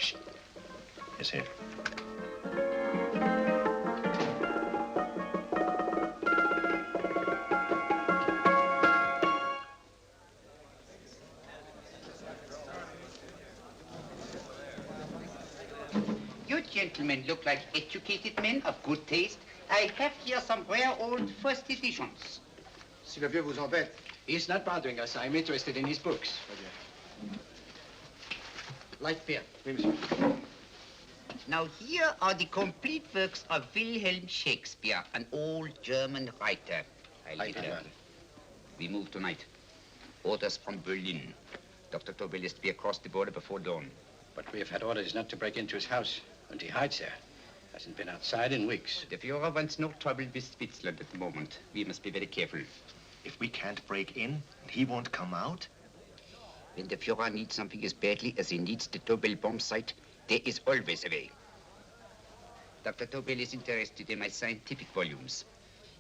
Yes, sir. You gentlemen look like educated men of good taste. I have here some rare old first editions. Si le vieux vous embête. He's not bothering us. I'm interested in his books. Light beer. Oui, monsieur. Now here are the complete works of Wilhelm Shakespeare, an old German writer. We move tonight. Orders from Berlin. Dr. Tobel is to be across the border before dawn. But we have had orders not to break into his house, and he hides there. Hasn't been outside in weeks. The Führer wants no trouble with Switzerland at the moment. We must be very careful. If we can't break in, he won't come out? When the Führer needs something as badly as he needs the Tobel bomb site, there is always a way. Dr. Tobel is interested in my scientific volumes.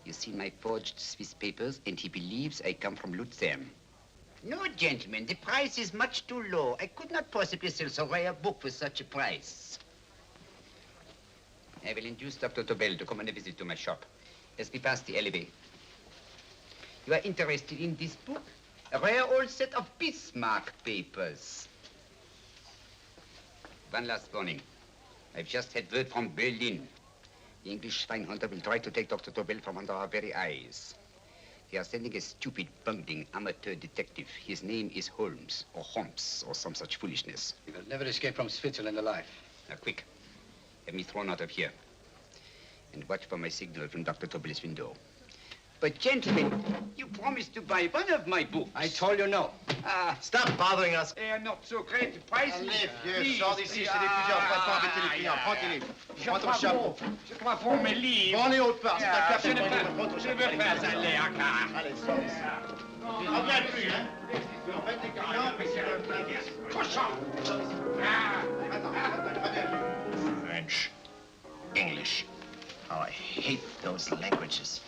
He's seen my forged Swiss papers, and he believes I come from Lucerne. No, gentlemen, the price is much too low. I could not possibly sell so rare a book for such a price. I will induce Dr. Tobel to come on a visit to my shop as we pass the alleyway. You are interested in this book? A rare old set of Bismarck papers. One last warning. I've just had word from Berlin. The English Schweinhunter will try to take Dr. Tobel from under our very eyes. They are sending a stupid, bungling amateur detective. His name is Holmes, or some such foolishness. He will never escape from Switzerland alive. Now, quick. Have me thrown out of here. And watch for my signal from Dr. Tobel's window. But, gentlemen, you promised to buy one of my books. I told you no. Stop bothering us. They are not so great prices. Allez, vieux, sors d'ici, c'est des plusieurs fois sans embêter les clients. Tranquille. Prends ton chapeau. Je crois pour mes livres. Prends les hautes parts, c'est un café. Je ne veux pas aller à car. Allez, sors d'ici. Reviens plus, hein. En fait, les clients, mais c'est le plein. Cochon. Attends, reviens. French, English. Oh, I hate those languages.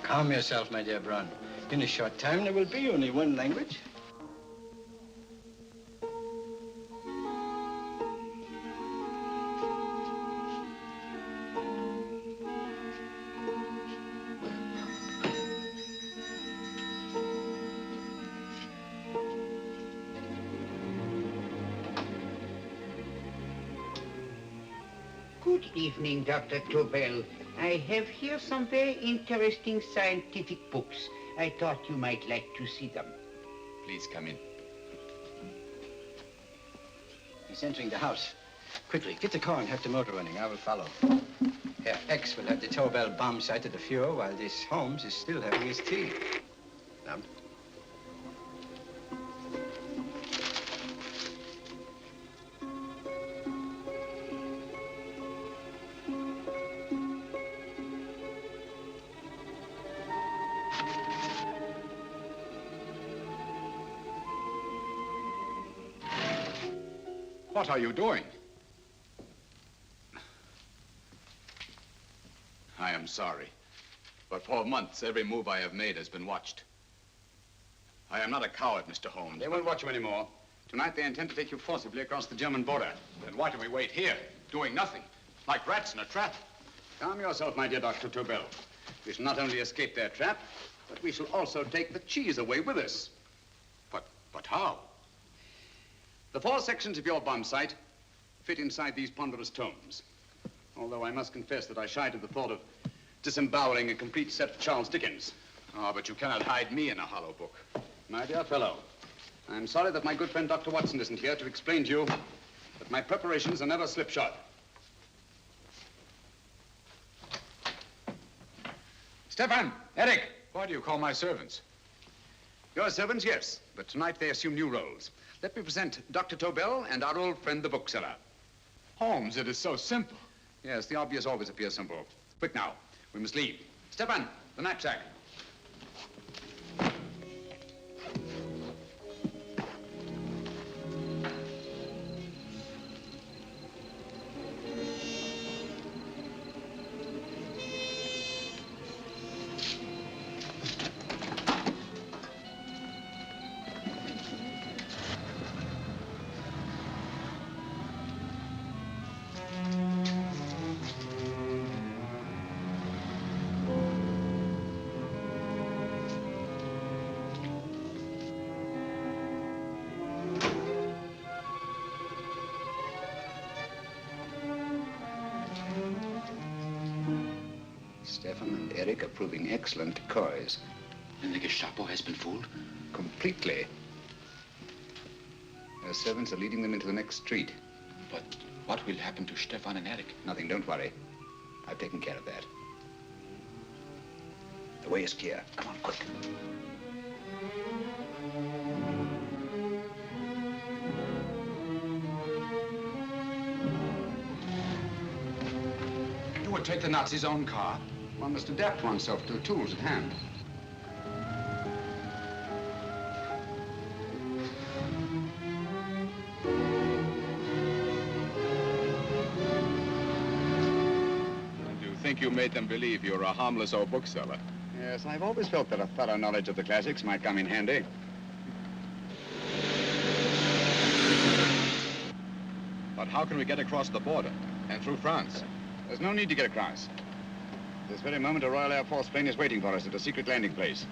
Calm yourself, my dear Brown. In a short time, there will be only one language. Good evening, Dr. Tobel. I have here some very interesting scientific books. I thought you might like to see them. Please come in. He's entering the house. Quickly, get the car and have the motor running. I will follow. Herr X will have the Tobel bomb site at the Führer while this Holmes is still having his tea. Now. What are you doing? I am sorry, but for months, every move I have made has been watched. I am not a coward, Mr. Holmes. They won't watch you anymore. Tonight, they intend to take you forcibly across the German border. Then why do we wait here, doing nothing, like rats in a trap? Calm yourself, my dear Dr. Tobel. We shall not only escape their trap, but we shall also take the cheese away with us. But how? The 4 sections of your bomb site fit inside these ponderous tomes. Although I must confess that I shied at the thought of disemboweling a complete set of Charles Dickens. But you cannot hide me in a hollow book. My dear fellow, I'm sorry that my good friend Dr. Watson isn't here to explain to you that my preparations are never slipshod. Stefan, Eric, why do you call my servants? Your servants, yes, but tonight they assume new roles. Let me present Dr. Tobel and our old friend, the bookseller. Holmes, it is so simple. Yes, the obvious always appears simple. Quick now, we must leave. Stefan, the knapsack. Stefan and Eric are proving excellent decoys. And the Gestapo has been fooled? Completely. Their servants are leading them into the next street. But what will happen to Stefan and Eric? Nothing, don't worry. I've taken care of that. The way is clear. Come on, quick. You would take the Nazis' own car? One must adapt oneself to the tools at hand. You think you made them believe you're a harmless old bookseller? Yes, I've always felt that a thorough knowledge of the classics might come in handy. But how can we get across the border and through France? There's no need to get across. At this very moment, a Royal Air Force plane is waiting for us at a secret landing place.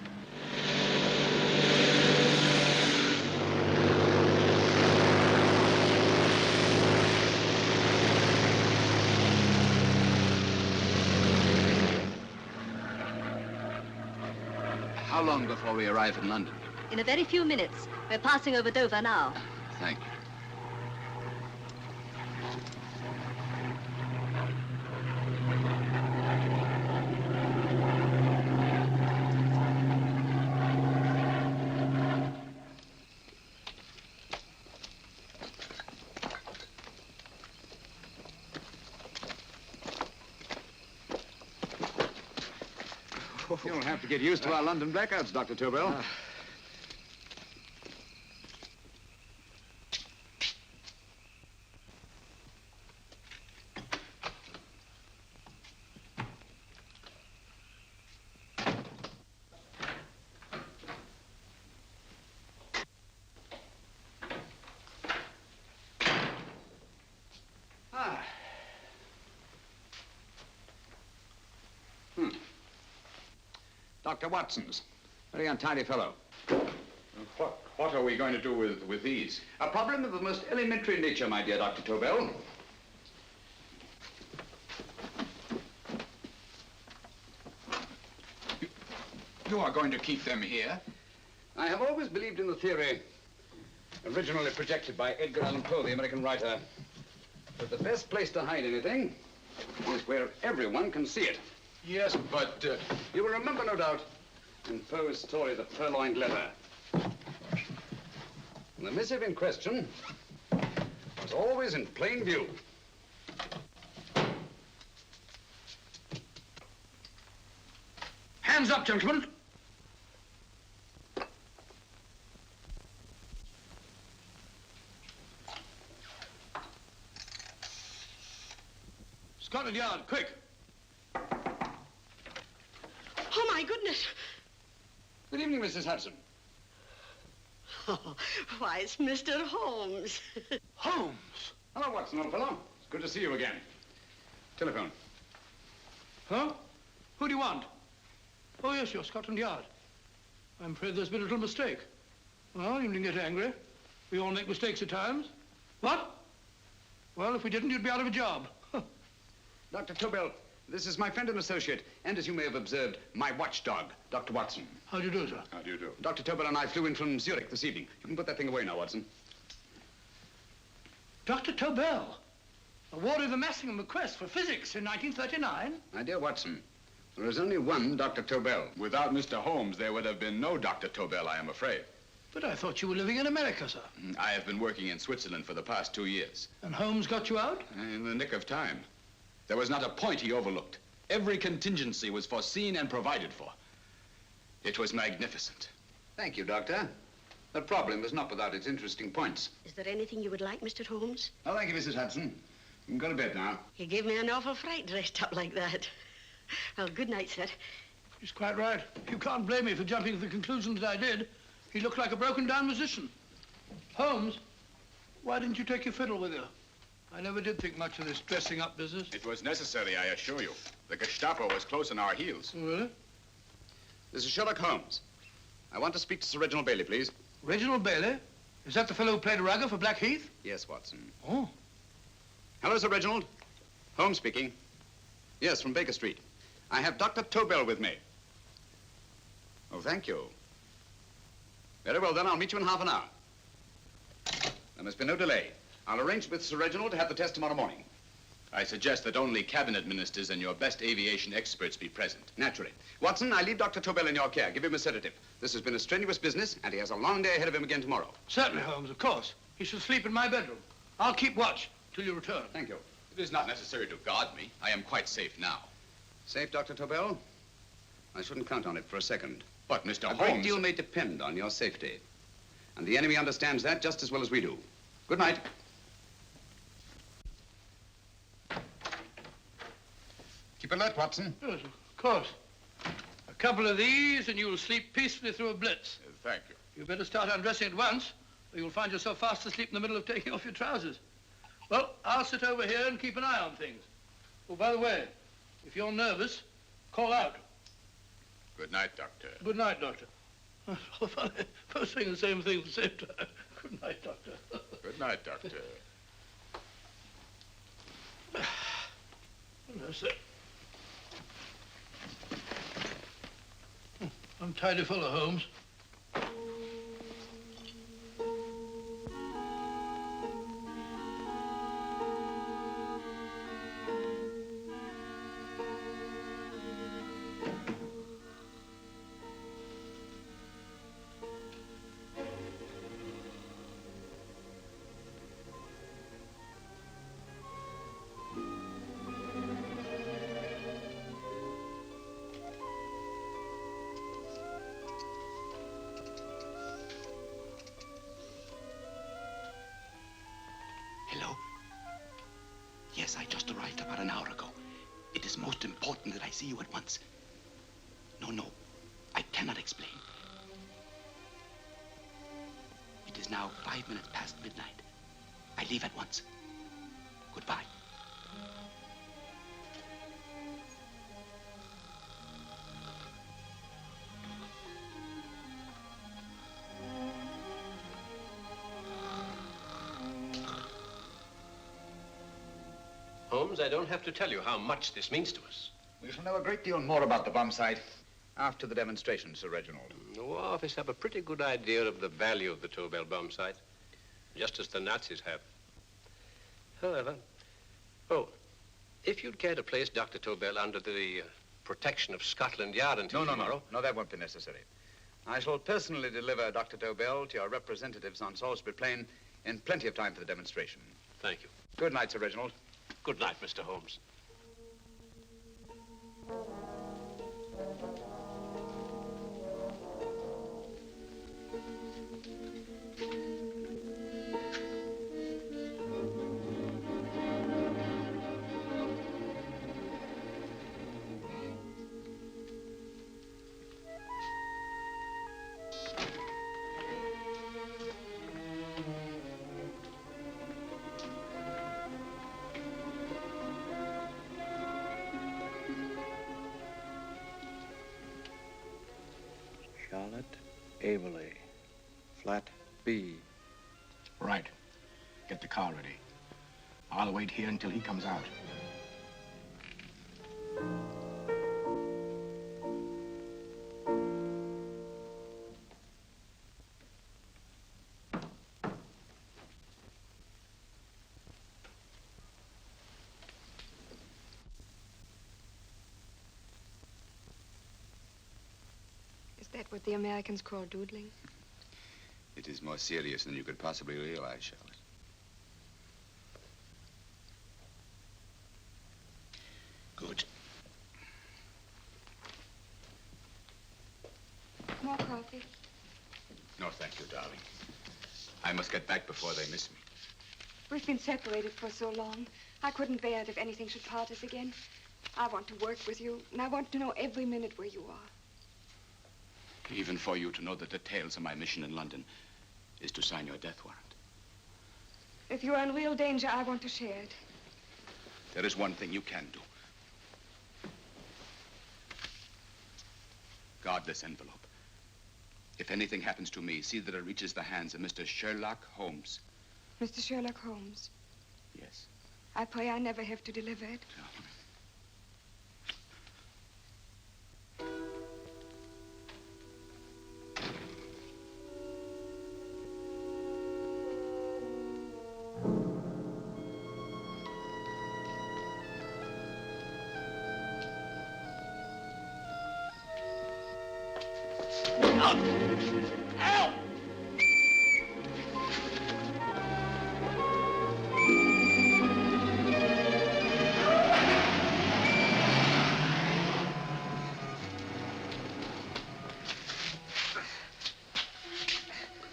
How long before we arrive in London? In a very few minutes. We're passing over Dover now. Thank you. You'll have to get used to our London blackouts, Dr. Tobel. Dr. Watson's. Very untidy fellow. What are we going to do with these? A problem of the most elementary nature, my dear Dr. Tobel. You are going to keep them here? I have always believed in the theory, originally projected by Edgar Allan Poe, the American writer, that the best place to hide anything is where everyone can see it. Yes, but... You will remember, no doubt, in Poe's story, The Purloined Letter. The missive in question was always in plain view. Hands up, gentlemen. Scotland Yard, quick. Oh, my goodness. Good evening, Mrs. Hudson. Oh, why, it's Mr. Holmes. Holmes. Hello, Watson, old fellow. It's good to see you again. Telephone. Huh? Who do you want? Oh, yes, you're Scotland Yard. I'm afraid there's been a little mistake. Well, you needn't get angry. We all make mistakes at times. What? Well, if we didn't, you'd be out of a job. Dr. Tobel, this is my friend and associate, and as you may have observed, my watchdog, Dr. Watson. How do you do, sir? How do you do? Dr. Tobel and I flew in from Zurich this evening. You can put that thing away now, Watson. Dr. Tobel, awarded the Massingham Bequest for physics in 1939. My dear Watson, there is only one Dr. Tobel. Without Mr. Holmes, there would have been no Dr. Tobel, I am afraid. But I thought you were living in America, sir. I have been working in Switzerland for the past 2 years. And Holmes got you out? In the nick of time. There was not a point he overlooked. Every contingency was foreseen and provided for. It was magnificent. Thank you, Doctor. The problem is not without its interesting points. Is there anything you would like, Mr. Holmes? Oh, thank you, Mrs. Hudson. You can go to bed now. You gave me an awful fright dressed up like that. Well, good night, sir. He's quite right. You can't blame me for jumping to the conclusion that I did. He looked like a broken-down musician. Holmes, why didn't you take your fiddle with you? I never did think much of this dressing-up business. It was necessary, I assure you. The Gestapo was close on our heels. Oh, really? This is Sherlock Holmes. I want to speak to Sir Reginald Bailey, please. Reginald Bailey? Is that the fellow who played Rugger for Blackheath? Yes, Watson. Oh. Hello, Sir Reginald. Holmes speaking. Yes, from Baker Street. I have Dr. Tobel with me. Oh, thank you. Very well, then. I'll meet you in half an hour. There must be no delay. I'll arrange with Sir Reginald to have the test tomorrow morning. I suggest that only cabinet ministers and your best aviation experts be present. Naturally. Watson, I leave Dr. Tobel in your care. Give him a sedative. This has been a strenuous business, and he has a long day ahead of him again tomorrow. Certainly, Holmes, of course. He shall sleep in my bedroom. I'll keep watch till you return. Thank you. It is not necessary to guard me. I am quite safe now. Safe, Dr. Tobel? I shouldn't count on it for a second. But, Mr. A Holmes... great deal may depend on your safety. And the enemy understands that just as well as we do. Good night. Keep alert, Watson. Yes, of course. A couple of these and you'll sleep peacefully through a blitz. Thank you. You better start undressing at once, or you'll find yourself fast asleep in the middle of taking off your trousers. Well, I'll sit over here and keep an eye on things. Oh, by the way, if you're nervous, call out. Good night, Doctor. Good night, Doctor. Oh, funny. Both saying the same thing at the same time. Good night, Doctor. Good night, Doctor. That's it. Untidy fellow, Holmes. Hello? Yes, I just arrived about an hour ago. It is most important that I see you at once. No, I cannot explain. It is now 5 minutes past midnight. I leave at once. Goodbye. Holmes, I don't have to tell you how much this means to us. We shall know a great deal more about the bomb site after the demonstration, Sir Reginald. The War Office have a pretty good idea of the value of the Tobel bomb site, just as the Nazis have. However, if you'd care to place Dr. Tobel under the protection of Scotland Yard until tomorrow... No, that won't be necessary. I shall personally deliver Dr. Tobel to your representatives on Salisbury Plain in plenty of time for the demonstration. Thank you. Good night, Sir Reginald. Good night, Mr. Holmes. Charlotte Averley, flat B. Right. Get the car ready. I'll wait here until he comes out. Is that what the Americans call doodling? It is more serious than you could possibly realize, Charlotte. Good. More coffee? No, thank you, darling. I must get back before they miss me. We've been separated for so long. I couldn't bear it if anything should part us again. I want to work with you, and I want to know every minute where you are. Even for you to know the details of my mission in London is to sign your death warrant. If you're in real danger, I want to share it. There is one thing you can do. Guard this envelope. If anything happens to me, see that it reaches the hands of Mr. Sherlock Holmes. Mr. Sherlock Holmes. Yes. I pray I never have to deliver it. Help!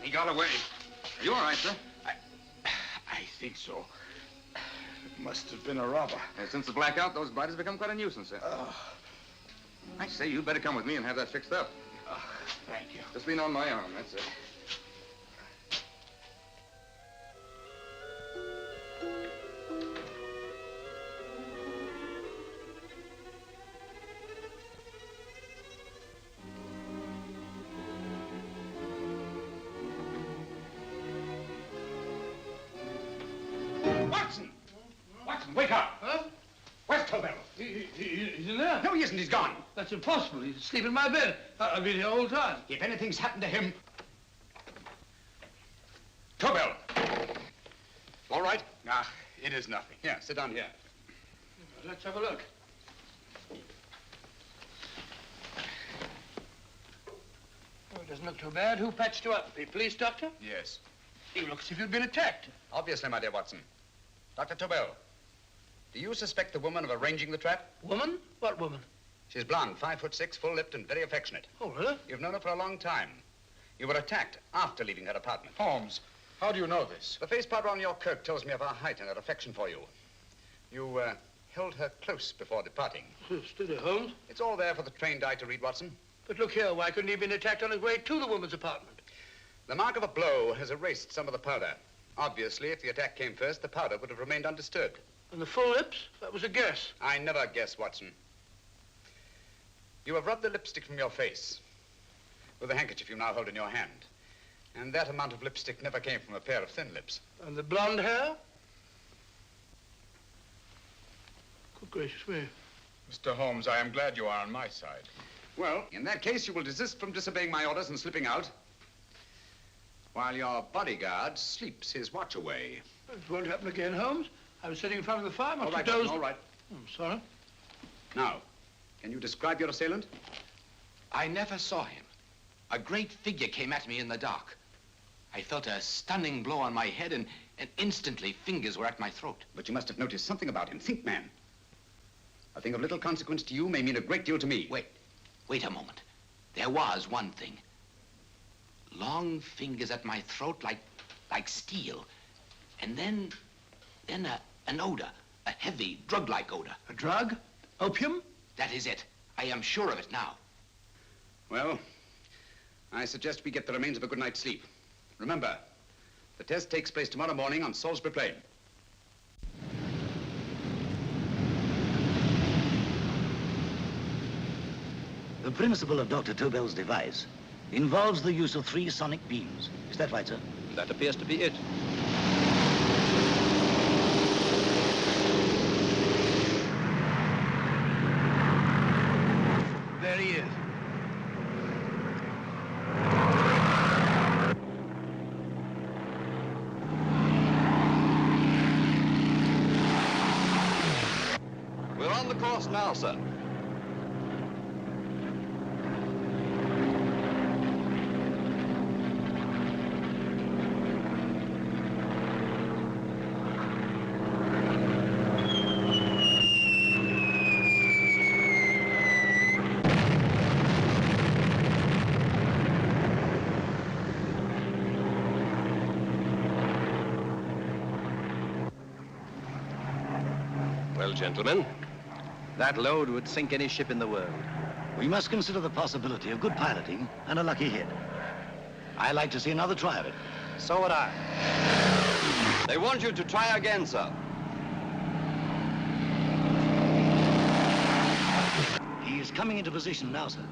He got away. Are you all right, sir? I think so. It must have been a robber. Since the blackout, those blighters become quite a nuisance, sir. I say, you'd better come with me and have that fixed up. Thank you. Just lean on my arm, that's it. Watson! Watson, wake up! Huh? Where's Tobel? He's in there. No, he isn't. He's gone. That's impossible. He's asleep in my bed. I've been here all the time. If anything's happened to him... Tobel! All right? Ah, it is nothing. Yeah, sit down here. Let's have a look. Oh, it doesn't look too bad. Who patched you up? The police doctor? Yes. You look as if you'd been attacked. Obviously, my dear Watson. Dr. Tobel, do you suspect the woman of arranging the trap? Woman? What woman? She's blonde, 5'6", full-lipped, and very affectionate. Oh, really? You've known her for a long time. You were attacked after leaving her apartment. Holmes, how do you know this? The face powder on your coat tells me of her height and her affection for you. You held her close before departing. Steady, Holmes. It's all there for the trained eye to read, Watson. But look here, why couldn't he have been attacked on his way to the woman's apartment? The mark of a blow has erased some of the powder. Obviously, if the attack came first, the powder would have remained undisturbed. And the full lips? That was a guess. I never guess, Watson. You have rubbed the lipstick from your face with the handkerchief you now hold in your hand. And that amount of lipstick never came from a pair of thin lips. And the blonde hair? Good gracious me. Mr. Holmes, I am glad you are on my side. Well, in that case, you will desist from disobeying my orders and slipping out while your bodyguard sleeps his watch away. It won't happen again, Holmes. I was sitting in front of the fire. All right, Watson, all right. I'm sorry. Now, can you describe your assailant? I never saw him. A great figure came at me in the dark. I felt a stunning blow on my head, and instantly fingers were at my throat. But you must have noticed something about him. Think, man. A thing of little consequence to you may mean a great deal to me. Wait a moment. There was one thing. Long fingers at my throat like steel. And then an odor, a heavy, drug-like odor. A drug? Opium? That is it. I am sure of it now. Well, I suggest we get the remains of a good night's sleep. Remember, the test takes place tomorrow morning on Salisbury Plain. The principle of Dr. Tobel's device involves the use of 3 sonic beams. Is that right, sir? That appears to be it. There he is. We're on the course now, sir. Well, gentlemen, that load would sink any ship in the world. We must consider the possibility of good piloting and a lucky hit. I like to see another try of it. So would I. They want you to try again, sir. He is coming into position now, sir.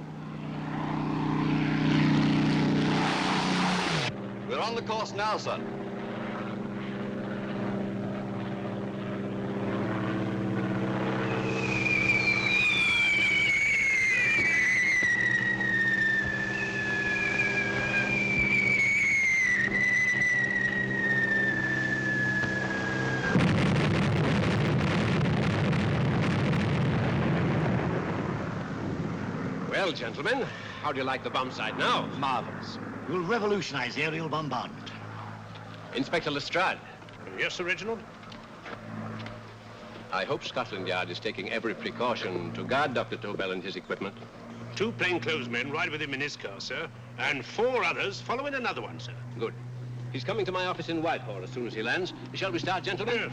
We're on the course now, sir. Well, gentlemen, How do you like the bomb site now? Marvelous. We'll revolutionize aerial bombardment. Inspector Lestrade. Yes, Sir Reginald? I hope Scotland Yard is taking every precaution to guard Dr. Tobel and his equipment. 2 plainclothesmen ride with him in his car, sir, and 4 others follow in another one, sir. Good. He's coming to my office in Whitehall as soon as he lands. Shall we start, gentlemen? Yes.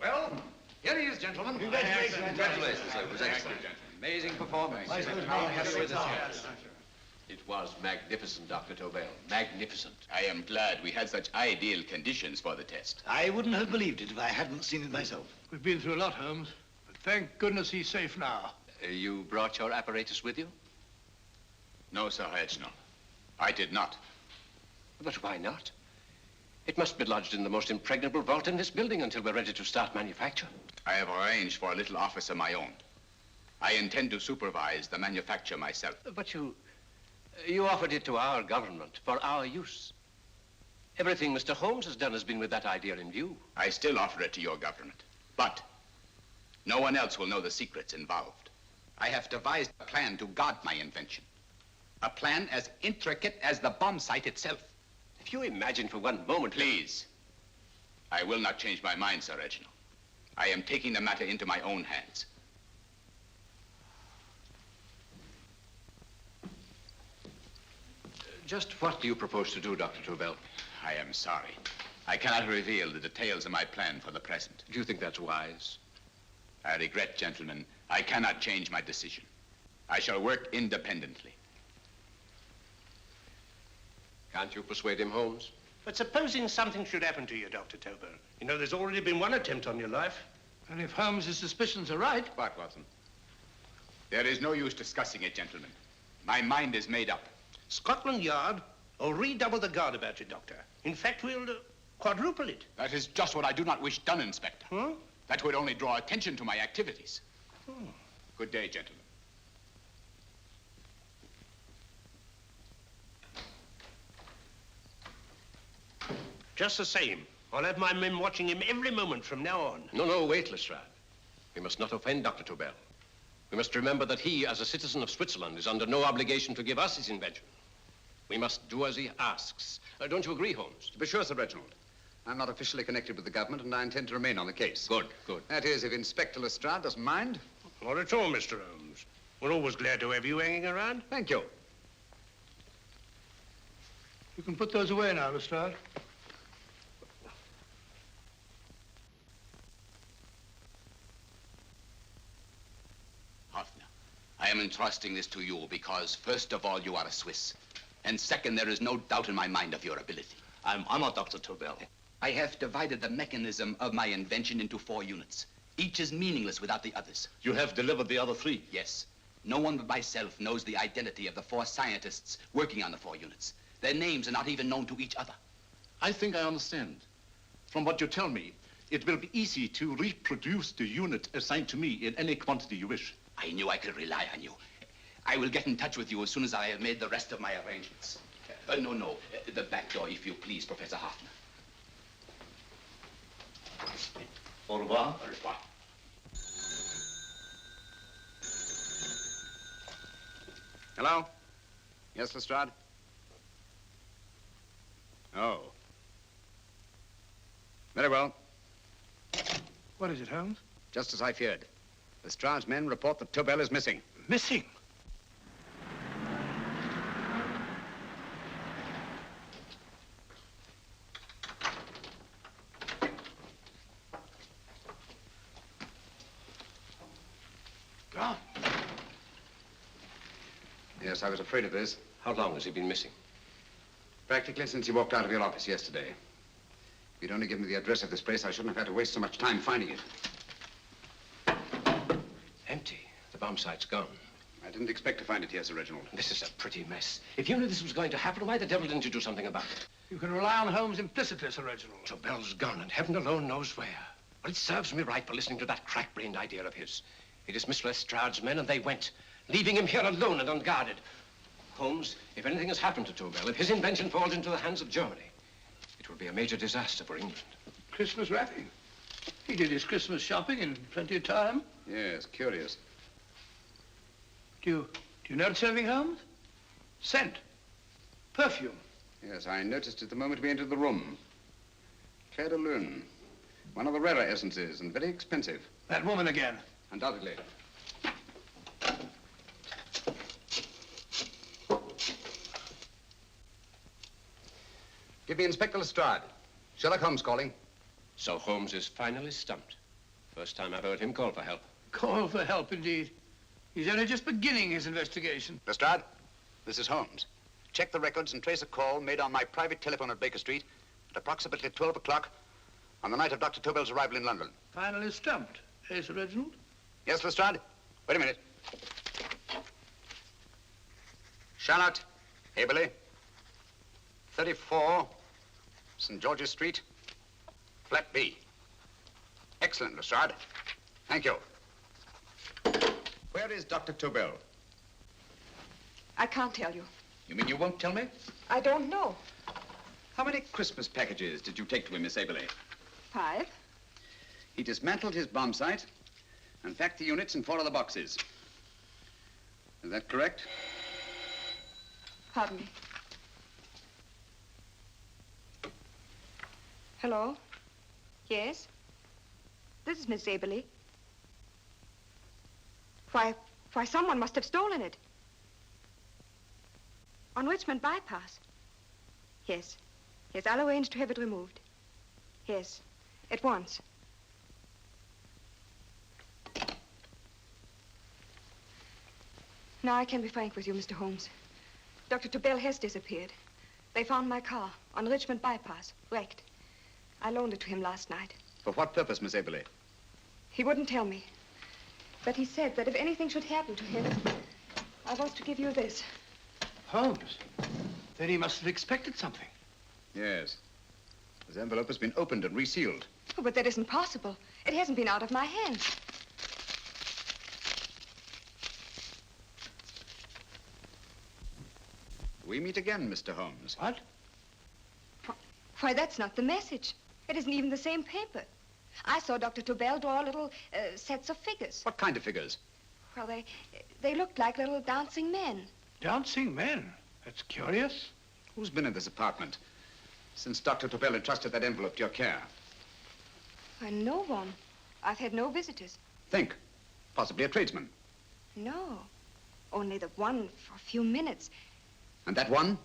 Well, here he is, gentlemen. Congratulations, sir. It was excellent. Amazing performance. It was magnificent, Dr. Tobel. Magnificent. I am glad we had such ideal conditions for the test. I wouldn't have believed it if I hadn't seen it myself. We've been through a lot, Holmes, but thank goodness he's safe now. You brought your apparatus with you? No, Sir Reginald. I did not. But why not? It must be lodged in the most impregnable vault in this building until we're ready to start manufacture. I have arranged for a little office of my own. I intend to supervise the manufacture myself. But you offered it to our government for our use. Everything Mr. Holmes has done has been with that idea in view. I still offer it to your government, but no one else will know the secrets involved. I have devised a plan to guard my invention. A plan as intricate as the bomb site itself. If you imagine for one moment... Please. I will not change my mind, Sir Reginald. I am taking the matter into my own hands. Just what do you propose to do, Dr. Tobel? I am sorry. I cannot reveal the details of my plan for the present. Do you think that's wise? I regret, gentlemen, I cannot change my decision. I shall work independently. Can't you persuade him, Holmes? But supposing something should happen to you, Dr. Tobel. You know, there's already been one attempt on your life. And if Holmes' suspicions are right... What, Watson? There is no use discussing it, gentlemen. My mind is made up. Scotland Yard will redouble the guard about you, Doctor. In fact, we'll quadruple it. That is just what I do not wish done, Inspector. Huh? That would only draw attention to my activities. Good day, gentlemen. Just the same, I'll have my men watching him every moment from now on. No, wait, Lestrade. We must not offend Dr. Tobel. We must remember that he, as a citizen of Switzerland, is under no obligation to give us his invention. We must do as he asks. Don't you agree, Holmes? To be sure, Sir Reginald. I'm not officially connected with the government, and I intend to remain on the case. Good. That is, if Inspector Lestrade doesn't mind. Not at all, Mr. Holmes. We're always glad to have you hanging around. Thank you. You can put those away now, Lestrade. Hoffner, I am entrusting this to you because, first of all, you are a Swiss. And second, there is no doubt in my mind of your ability. I'm honored, Dr. Tobel. I have divided the mechanism of my invention into 4 units. Each is meaningless without the others. You have delivered the other 3? Yes. No one but myself knows the identity of the 4 scientists working on the 4 units. Their names are not even known to each other. I think I understand. From what you tell me, it will be easy to reproduce the unit assigned to me in any quantity you wish. I knew I could rely on you. I will get in touch with you as soon as I have made the rest of my arrangements. No. The back door, if you please, Professor Hoffner. Au revoir. Au revoir. Hello? Yes, Lestrade? Oh. Very well. What is it, Holmes? Just as I feared. Lestrade's men report that Tobel is missing. Missing? Gone. Yes, I was afraid of this. How long has he been missing? Practically since he walked out of your office yesterday. If you'd only given me the address of this place, I shouldn't have had to waste so much time finding it. Empty. The bomb site's gone. I didn't expect to find it here, Sir Reginald. This is a pretty mess. If you knew this was going to happen, why the devil didn't you do something about it? You can rely on Holmes implicitly, Sir Reginald. Tobel's gone, and heaven alone knows where. But it serves me right for listening to that crack-brained idea of his. He dismissed Lestrade's men and they went, leaving him here alone and unguarded. Holmes, if anything has happened to Tobel, if his invention falls into the hands of Germany, it will be a major disaster for England. Christmas wrapping. He did his Christmas shopping in plenty of time. Yes, curious. Do you notice anything, Holmes? Scent. Perfume. Yes, I noticed it the moment we entered the room. Clair de Lune. One of the rarer essences and very expensive. That woman again. Undoubtedly. Give me Inspector Lestrade. Sherlock Holmes calling. So Holmes is finally stumped. First time I've heard him call for help. Call for help, indeed. He's only just beginning his investigation. Lestrade, this is Holmes. Check the records and trace a call made on my private telephone at Baker Street at approximately 12 o'clock on the night of Dr. Tobel's arrival in London. Finally stumped. Eh, Sir Reginald? Yes, Lestrade? Wait a minute. Charlotte, Haberley, 34, St. George's Street, flat B. Excellent, Lestrade. Thank you. Where is Dr. Tobel? I can't tell you. You mean you won't tell me? I don't know. How many Christmas packages did you take to him, Miss Haberley? 5. He dismantled his bomb site and packed the units in 4 other boxes. Is that correct? Pardon me. Hello? Yes? This is Miss Zaberly. Why, someone must have stolen it. On Richmond Bypass. Yes. Yes, I'll arrange to have it removed. Yes, at once. Now I can be frank with you, Mr. Holmes. Dr. Tobel has disappeared. They found my car on Richmond Bypass, wrecked. I loaned it to him last night. For what purpose, Miss Haberley? He wouldn't tell me. But he said that if anything should happen to him, I was to give you this. Holmes? Then he must have expected something. Yes. This envelope has been opened and resealed. Oh, but that isn't possible. It hasn't been out of my hands. We meet again, Mr. Holmes. What? Why, that's not the message. It isn't even the same paper. I saw Dr. Tobel draw little sets of figures. What kind of figures? Well, they looked like little dancing men. Dancing men? That's curious. Who's been in this apartment since Dr. Tobel entrusted that envelope to your care? Why, no one. I've had no visitors. Think. Possibly a tradesman. No. Only the one for a few minutes. And that one?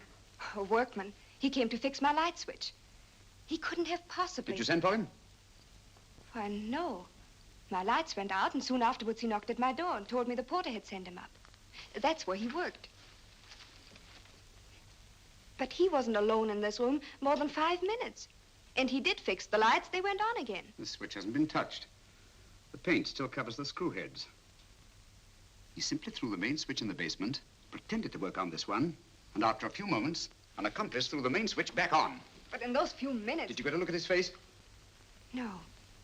A workman. He came to fix my light switch. He couldn't have possibly... Did you send for him? Why, no. My lights went out, and soon afterwards he knocked at my door and told me the porter had sent him up. That's where he worked. But he wasn't alone in this room more than 5 minutes. And he did fix the lights. They went on again. The switch hasn't been touched. The paint still covers the screw heads. He simply threw the main switch in the basement, pretended to work on this one, and after a few moments, an accomplice threw the main switch back on. But in those few minutes... Did you get a look at his face? No,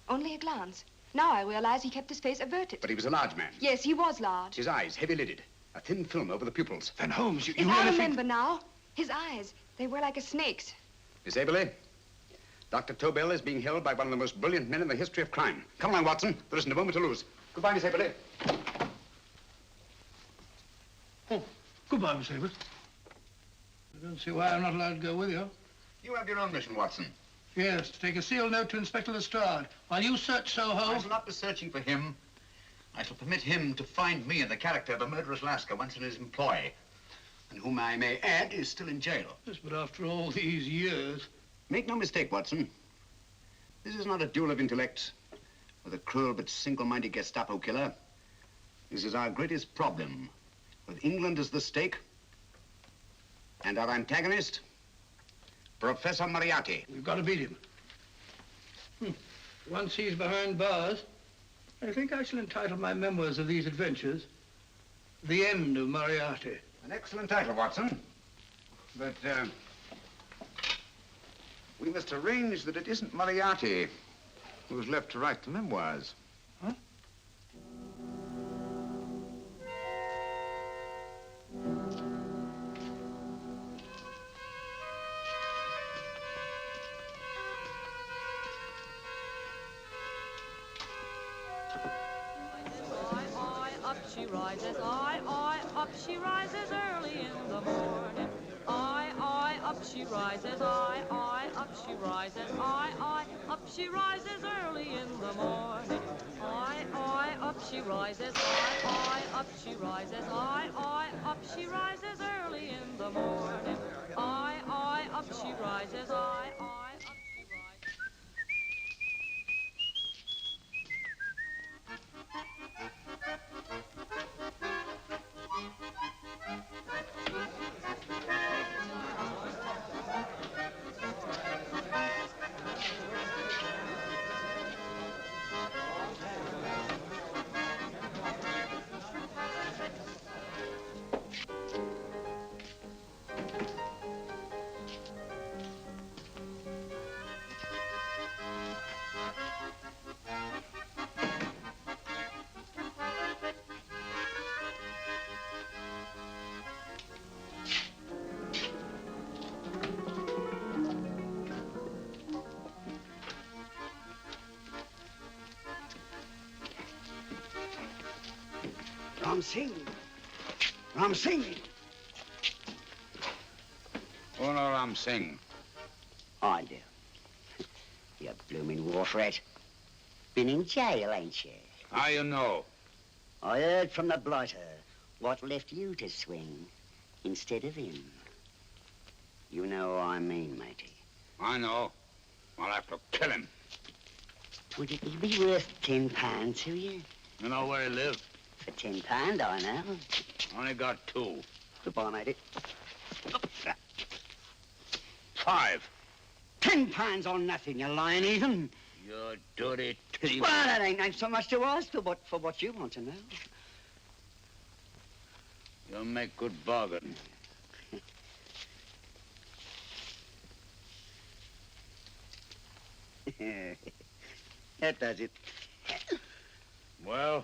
only a glance. Now I realize he kept his face averted. But he was a large man. Yes, he was large. His eyes heavy-lidded, a thin film over the pupils. Then Holmes, you Yes, really I think... remember now. His eyes, they were like a snake's. Miss Haberley, Dr. Tobel is being held by one of the most brilliant men in the history of crime. Come along, Watson. There isn't a moment to lose. Goodbye, Miss Haberley. Oh, goodbye, Miss Haberley. I don't see why I'm not allowed to go with you. You have your own mission, Watson. Yes, to take a sealed note to Inspector Lestrade. While you search Soho... I shall not be searching for him. I shall permit him to find me in the character of a murderous Lascar once in his employ, and whom I may add is still in jail. Yes, but after all these years... Make no mistake, Watson. This is not a duel of intellects with a cruel but single-minded Gestapo killer. This is our greatest problem, with England as the stake, and our antagonist, Professor Moriarty. We've got to beat him. Once he's behind bars, I think I shall entitle my memoirs of these adventures, The End of Moriarty. An excellent title, Watson. But, we must arrange that it isn't Moriarty who's left to write the memoirs. Huh? rises, I, up she rises early in the morning. I, up she rises, I, up she rises, I, up she rises early in the morning. I, up she rises, I, up she rises, I, up she rises early in the morning. I, up she rises, I, up she rises. Ram Singh. Ram Singh. Oh, no, Ram Singh. I do. You blooming wharf rat. Been in jail, ain't you? How you know? I heard from the blighter what left you to swing instead of him. You know what I mean, matey. I know. I'll have to kill him. Would it be worth £10 to you? You know where he lives? For £10, I know. Only got 2. Goodbye, matey. 5. £10 on nothing, you lying heathen. You dirty thief. Well, that ain't so much to ask for what you want to know. You make good bargain. That does it. Well?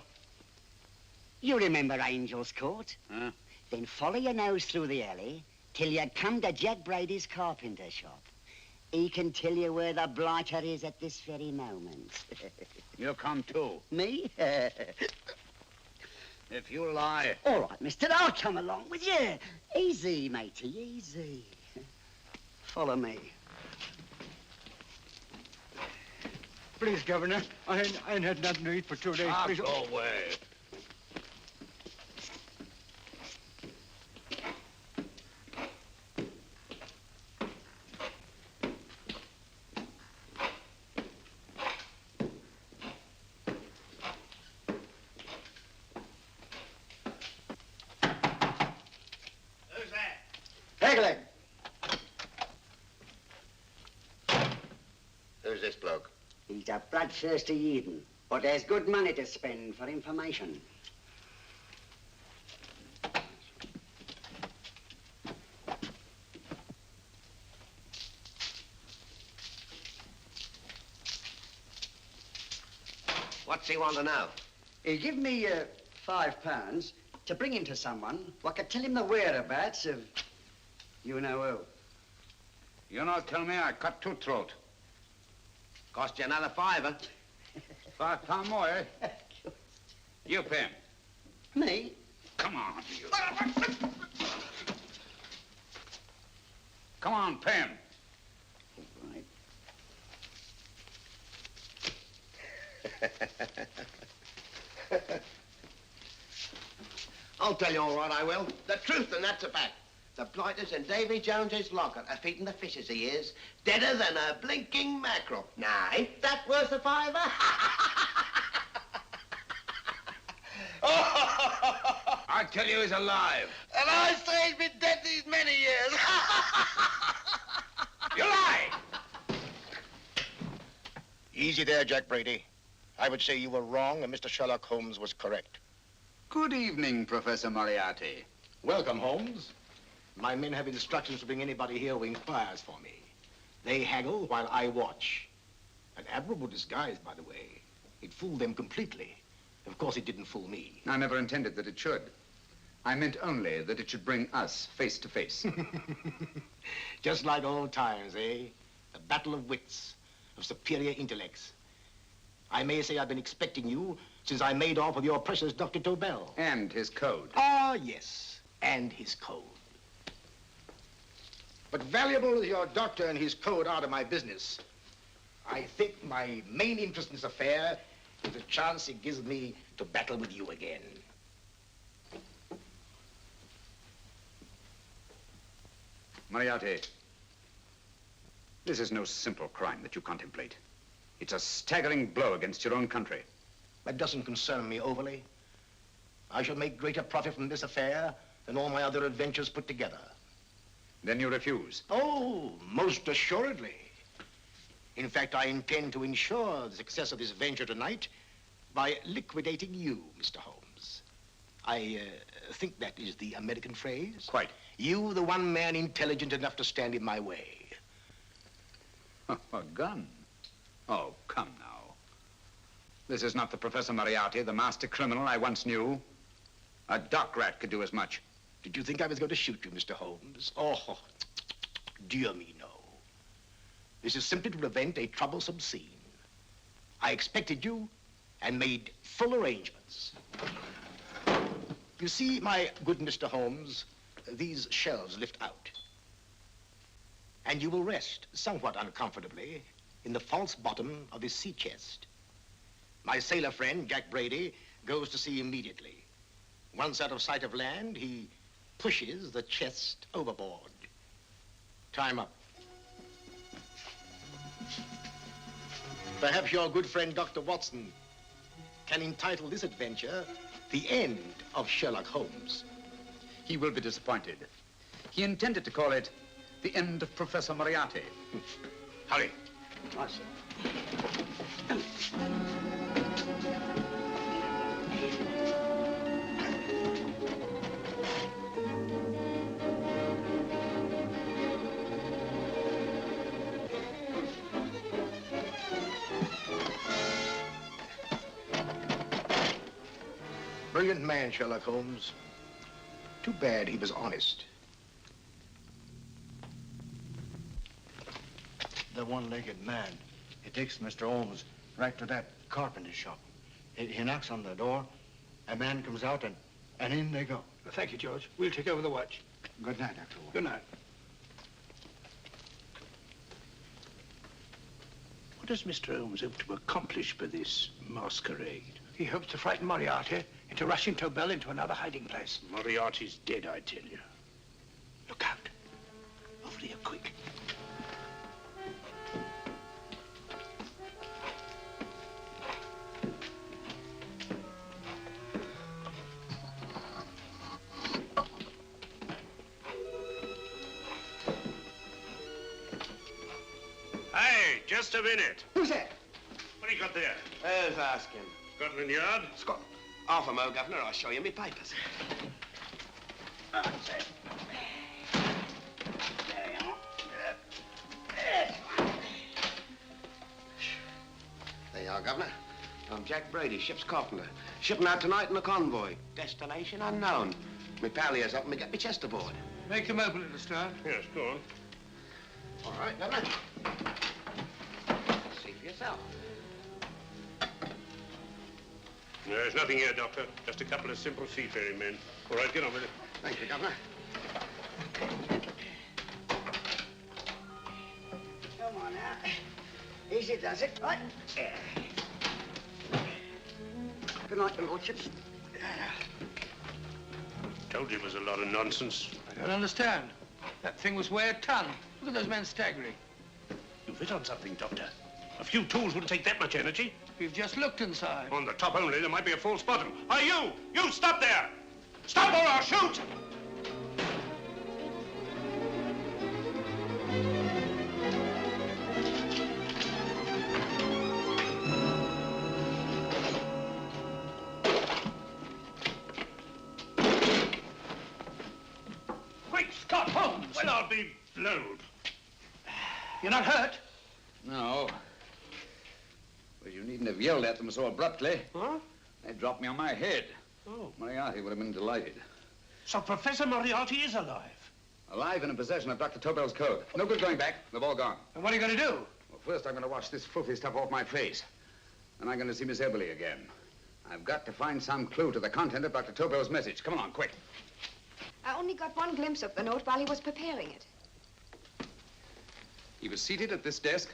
You remember Angel's Court? Huh? Then follow your nose through the alley till you come to Jack Brady's carpenter shop. He can tell you where the blighter is at this very moment. You come too. Me? If you lie... All right, mister, I'll come along with you. Easy, matey, easy. Follow me. Please, Governor, I ain't had nothing to eat for 2 days. Please. Go away. Pegleg. Who's this bloke? He's a bloodthirsty heathen, but there's good money to spend for information. What's he want to know? He give me £5 to bring him to someone what could tell him the whereabouts of you know who. You not tell me I cut 2 throat. Cost you another £5. £5 more, eh? You pay him. Me? Come on, you. Come on, pay him. I'll tell you all right, I will. The truth, and that's a fact. The blighter's in Davy Jones's locker, feeding the fishes he is, deader than a blinking mackerel. Now, ain't that worth a £5? I tell you he's alive. And I say he's been dead these many years. You lie! Easy there, Jack Brady. I would say you were wrong and Mr. Sherlock Holmes was correct. Good evening, Professor Moriarty. Welcome, Holmes. My men have instructions to bring anybody here who inquires for me. They haggle while I watch. An admirable disguise, by the way. It fooled them completely. Of course, it didn't fool me. I never intended that it should. I meant only that it should bring us face to face. Just like old times, eh? A battle of wits, of superior intellects. I may say I've been expecting you since I made off with your precious Dr. Tobel. And his code. Ah, yes, and his code. But valuable as your doctor and his code are to my business, I think my main interest in this affair is the chance it gives me to battle with you again. Moriarty, this is no simple crime that you contemplate. It's a staggering blow against your own country. That doesn't concern me overly. I shall make greater profit from this affair than all my other adventures put together. Then you refuse? Oh, most assuredly. In fact, I intend to ensure the success of this venture tonight by liquidating you, Mr. Holmes. I think that is the American phrase. Quite. You, the one man intelligent enough to stand in my way. A gun? Oh, come now. This is not the Professor Moriarty, the master criminal I once knew. A dock rat could do as much. Did you think I was going to shoot you, Mr. Holmes? Oh, dear me, no. This is simply to prevent a troublesome scene. I expected you and made full arrangements. You see, my good Mr. Holmes, these shelves lift out. And you will rest somewhat uncomfortably in the false bottom of this sea chest. My sailor friend, Jack Brady, goes to sea immediately. Once out of sight of land, he pushes the chest overboard. Time up. Perhaps your good friend, Dr. Watson, can entitle this adventure The End of Sherlock Holmes. He will be disappointed. He intended to call it The End of Professor Moriarty. Hurry. Brilliant man, Sherlock Holmes. Too bad he was honest. The one-legged man. He takes Mr. Holmes right to that carpenter shop. He knocks on the door, a man comes out, and in they go. Thank you, George. We'll take over the watch. Good night, Dr. Holmes. Good night. What does Mr. Holmes hope to accomplish by this masquerade? He hopes to frighten Moriarty into rushing Tobel into another hiding place. Moriarty's dead, I tell you. Look out. Over here, quick. Hey, just a minute. Who's that? What do you got there? Who's asking? Scotland Yard? Scotland. Half a mo, Governor. I'll show you me papers. That's it. There you are. There you are, Governor. I'm Jack Brady, ship's carpenter. Shipping out tonight in a convoy. Destination unknown. Me pal here's helping me get me chest aboard. Make them open it, Lestrade. Yes, go on. All right, Governor. See for yourself. There's nothing here, Doctor. Just a couple of simple seafaring men. All right, get on with it. Thank you, Governor. Come on now. Easy does it. Right. Good night, your lordships. Told you it was a lot of nonsense. I don't understand. That thing was weigh a ton. Look at those men staggering. You've hit on something, Doctor. A few tools wouldn't take that much energy. We've just looked inside. On the top only, there might be a false bottom. Hey, you! You stop there! Stop or I'll shoot! Great Scott, Holmes! Well, I'll be blowed. You're not hurt? No. Well, you needn't have yelled at them so abruptly. Huh? They dropped me on my head. Oh. Moriarty would have been delighted. So Professor Moriarty is alive? Alive and in possession of Dr. Tobel's code. No good going back. They've all gone. And what are you going to do? Well, first I'm going to wash this filthy stuff off my face. Then I'm going to see Miss Eberly again. I've got to find some clue to the content of Dr. Tobel's message. Come along, quick. I only got one glimpse of the note while he was preparing it. He was seated at this desk.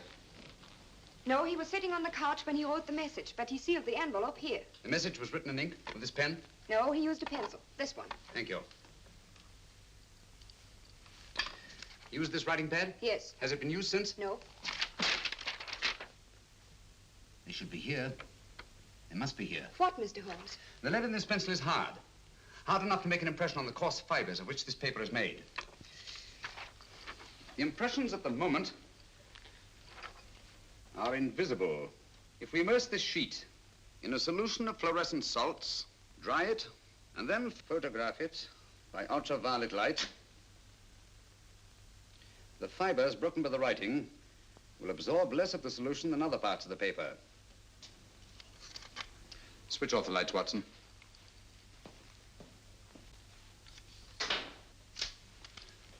No, he was sitting on the couch when he wrote the message, but he sealed the envelope here. The message was written in ink with this pen? No, he used a pencil. This one. Thank you. Used this writing pad? Yes. Has it been used since? No. They should be here. They must be here. What, Mr. Holmes? The lead in this pencil is hard. Hard enough to make an impression on the coarse fibers of which this paper is made. The impressions at the moment are invisible. If we immerse this sheet in a solution of fluorescent salts, dry it, and then photograph it by ultraviolet light, the fibers broken by the writing will absorb less of the solution than other parts of the paper. Switch off the lights, Watson.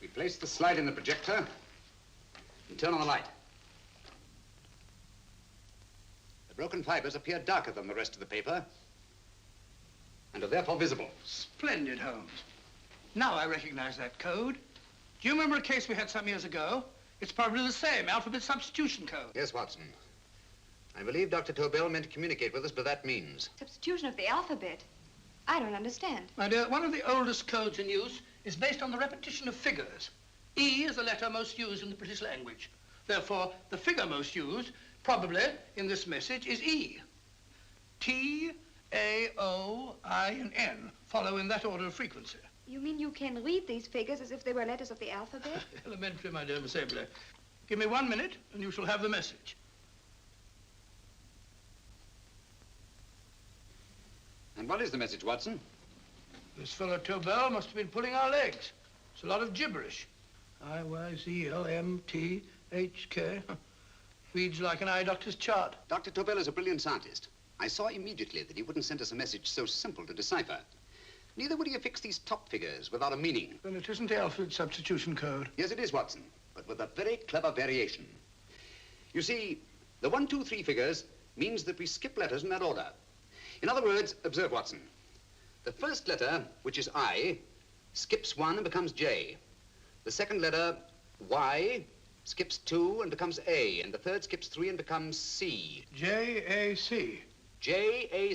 We place the slide in the projector and turn on the light. The broken fibers appear darker than the rest of the paper and are therefore visible. Splendid, Holmes. Now I recognize that code. Do you remember a case we had some years ago? It's probably the same, alphabet substitution code. Yes, Watson. I believe Dr. Tobel meant to communicate with us by that means. Substitution of the alphabet? I don't understand. My dear, one of the oldest codes in use is based on the repetition of figures. E is the letter most used in the British language. Therefore, the figure most used, probably, in this message is E. T, A, O, I, and N follow in that order of frequency. You mean you can read these figures as if they were letters of the alphabet? Elementary, my dear Miss Abley. Give me 1 minute, and you shall have the message. And what is the message, Watson? This fellow Tobel must have been pulling our legs. It's a lot of gibberish. I-Y-Z-L-M-T-H-K. Reads like an eye doctor's chart. Dr. Tobel is a brilliant scientist. I saw immediately that he wouldn't send us a message so simple to decipher. Neither would he affix these top figures without a meaning. Then it isn't the alphabet substitution code. Yes, it is, Watson, but with a very clever variation. You see, the 1, 2, 3 figures means that we skip letters in that order. In other words, observe, Watson. The first letter, which is I, skips 1 and becomes J. The second letter, Y, skips 2 and becomes A. And the third skips 3 and becomes C. J-A-C. J-A-C-O-B-D-U-R-R-E-R.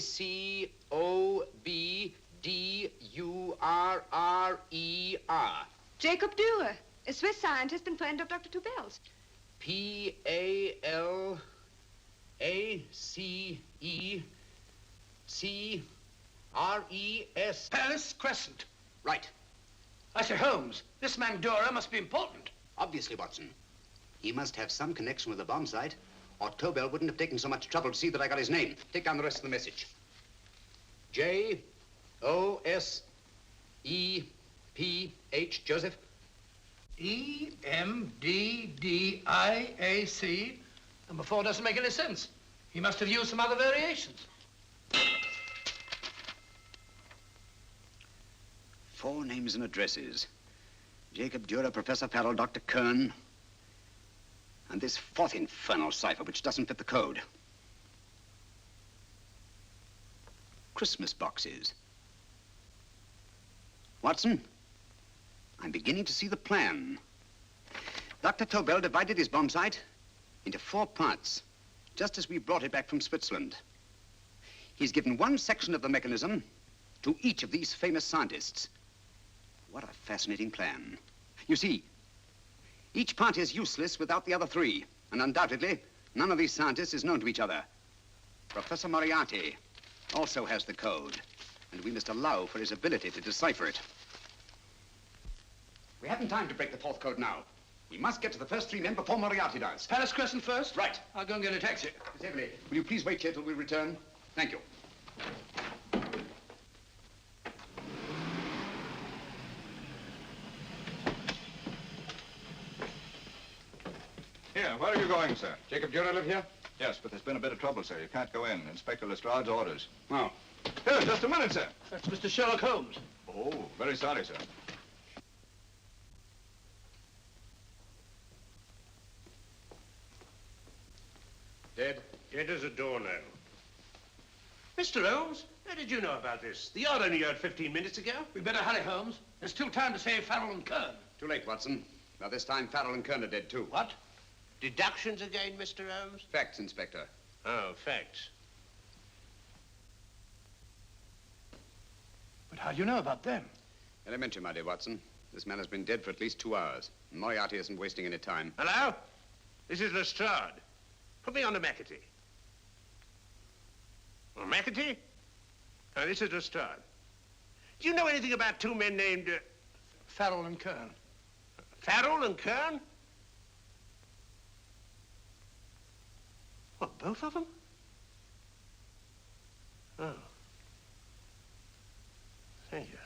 Jacob Dürer, a Swiss scientist and friend of Dr. Tobel's. P-A-L-A-C-E-C-R-E-S. Paris Crescent. Right. I say, Holmes, this man Dürer must be important. Obviously, Watson. He must have some connection with the bomb site, or Tobel wouldn't have taken so much trouble to see that I got his name. Take down the rest of the message. J-O-S-E-P-H, Joseph. E-M-D-D-I-A-C. Number 4 doesn't make any sense. He must have used some other variations. 4 names and addresses. Jacob Dürer, Professor Farrell, Dr. Kern, and this 4th infernal cipher, which doesn't fit the code. Christmas boxes. Watson, I'm beginning to see the plan. Dr. Tobel divided his bomb site into 4 parts, just as we brought it back from Switzerland. He's given 1 section of the mechanism to each of these famous scientists. What a fascinating plan. You see, each part is useless without the other 3, and undoubtedly, none of these scientists is known to each other. Professor Moriarty also has the code, and we must allow for his ability to decipher it. We haven't time to break the 4th code now. We must get to the first 3 men before Moriarty does. Paris Crescent first? Right. I'll go and get a taxi. Miss Everly, will you please wait here till we return? Thank you. Here, where are you going, sir? Jacob Dürer live here? Yes, but there's been a bit of trouble, sir. You can't go in. Inspector Lestrade's orders. Oh. Here, just a minute, sir. That's Mr. Sherlock Holmes. Oh, very sorry, sir. Dead? Dead as a doornail. Mr. Holmes, How did you know about this? The yard only heard 15 minutes ago. We better hurry, Holmes. There's still time to save Farrell and Kern. Too late, Watson. By this time, Farrell and Kern are dead, too. What? Deductions again, Mr. Holmes? Facts, Inspector. Oh, facts. But how do you know about them? Elementary, my dear Watson. This man has been dead for at least 2 hours. Moriarty isn't wasting any time. Hello? This is Lestrade. Put me on to McAtee. Oh, McAtee? Oh, this is Lestrade. Do you know anything about two men named... Farrell and Kern. Farrell and Kern? What, both of them? Oh. Thank you.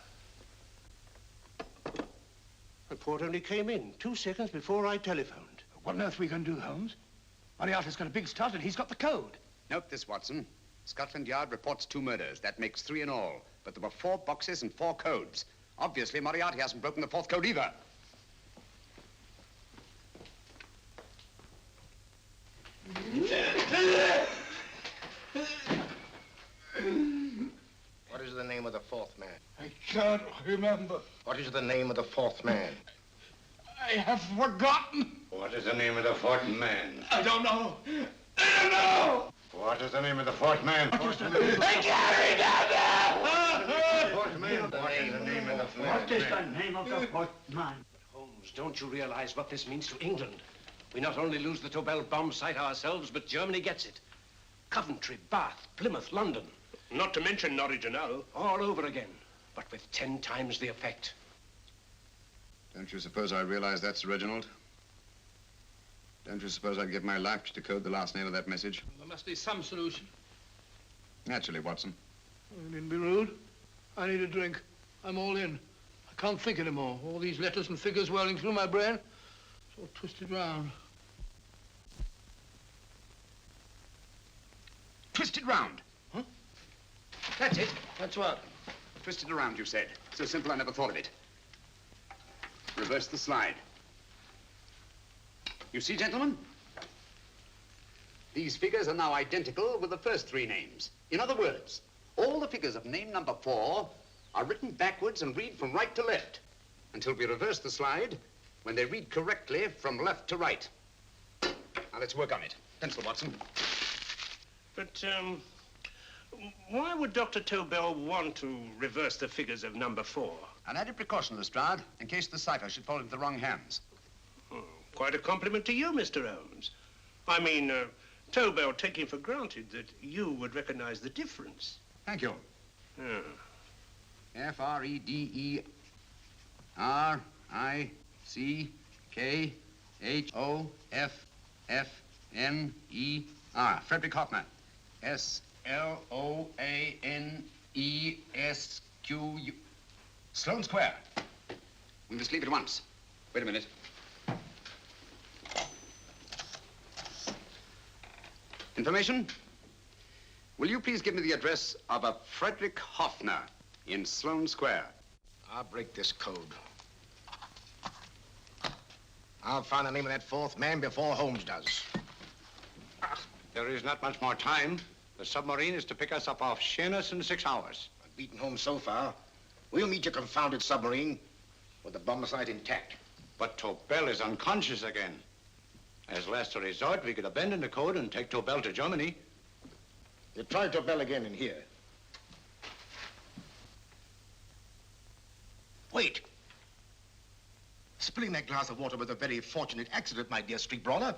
Report only came in 2 seconds before I telephoned. What on earth are we going to do, Holmes? Moriarty's got a big start and he's got the code. Note this, Watson. Scotland Yard reports 2 murders. That makes 3 in all. But there were 4 boxes and 4 codes. Obviously, Moriarty hasn't broken the 4th code either. What is the name of the 4th man? I can't remember. What is the name of the 4th man? I have forgotten. What is the name of the 4th man? I don't know. I don't know. What is the name of the 4th man? I can't remember. 4th man. What is the name of the 4th man? What is the name of the 4th man? Holmes, don't you realize what this means to England? We not only lose the Tobel bomb site ourselves, but Germany gets it. Coventry, Bath, Plymouth, London. Not to mention Norwich and Hull. All over again, but with 10 times the effect. Don't you suppose I realize that's Reginald? Don't you suppose I'd give my life to decode the last name of that message? Well, there must be some solution. Naturally, Watson. You needn't be rude. I need a drink. I'm all in. I can't think anymore. All these letters and figures whirling through my brain. It's all twisted round. Twisted round. Huh? That's it. That's what? Twisted around, you said. So simple, I never thought of it. Reverse the slide. You see, gentlemen? These figures are now identical with the first 3 names. In other words, all the figures of name number 4 are written backwards and read from right to left until we reverse the slide when they read correctly from left to right. Now, let's work on it. Pencil, Watson. But, why would Dr. Tobel want to reverse the figures of number 4? An added precaution, Lestrade, in case the cipher should fall into the wrong hands. Oh, quite a compliment to you, Mr. Holmes. I mean, Tobel taking for granted that you would recognize the difference. Thank you. Oh. F-R-E-D-E-R-I-C-K-H-O-F-F-N-E-R. Frederick Hoffner. S-L-O-A-N-E-S-Q-U. Sloane Square. We must leave at once. Wait a minute. Information? Will you please give me the address of a Frederick Hoffner in Sloane Square? I'll break this code. I'll find the name of that 4th man before Holmes does. There is not much more time. The submarine is to pick us up off Sheerness in 6 hours. I've beaten Holmes so far. We'll meet your confounded submarine with the bomb site intact. But Tobel is unconscious again. As last resort, we could abandon the code and take Tobel to Germany. You try Tobel again in here. Wait. Spilling that glass of water was a very fortunate accident, my dear street brawler.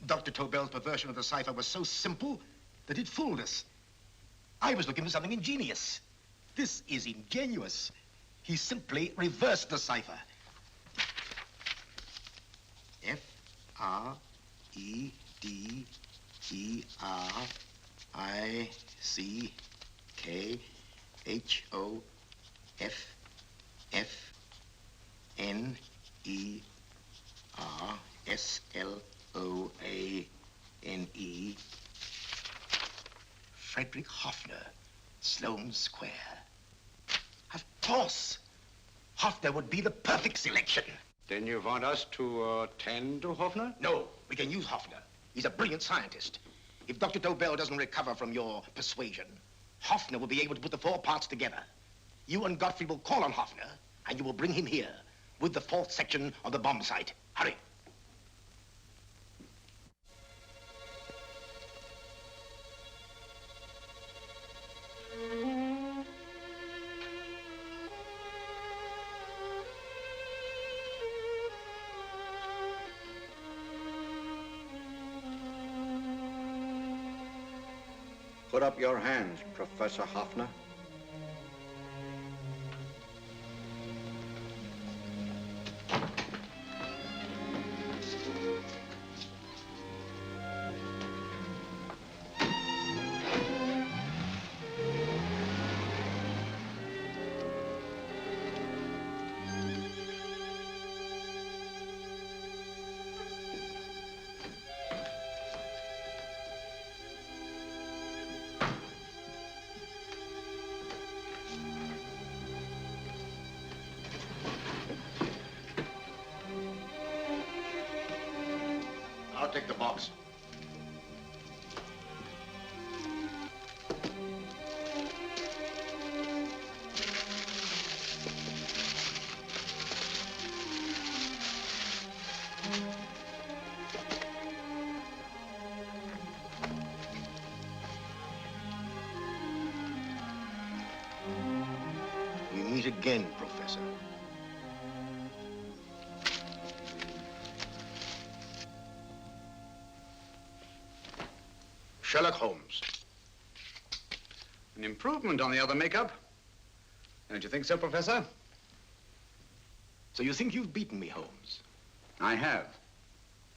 Dr. Tobel's perversion of the cipher was so simple that it fooled us. I was looking for something ingenious. This is ingenuous. He simply reversed the cipher. F-R-E-D-E-R-I-C-K-H-O-F-F-N-E-R-S-L-O-A-N-E. Frederick Hoffner, Sloane Square. Of course. Hoffner would be the perfect selection. Then you want us to attend to Hoffner? No, we can use Hoffner. He's a brilliant scientist. If Dr. Tobel doesn't recover from your persuasion, Hoffner will be able to put the four parts together. You and Godfrey will call on Hoffner, and you will bring him here with the fourth section of the bomb site. Hurry. Put up your hands, Professor Hoffner. I'll take the box. We meet again, Professor. Sherlock Holmes. An improvement on the other makeup. Don't you think so, Professor? So you think you've beaten me, Holmes? I have.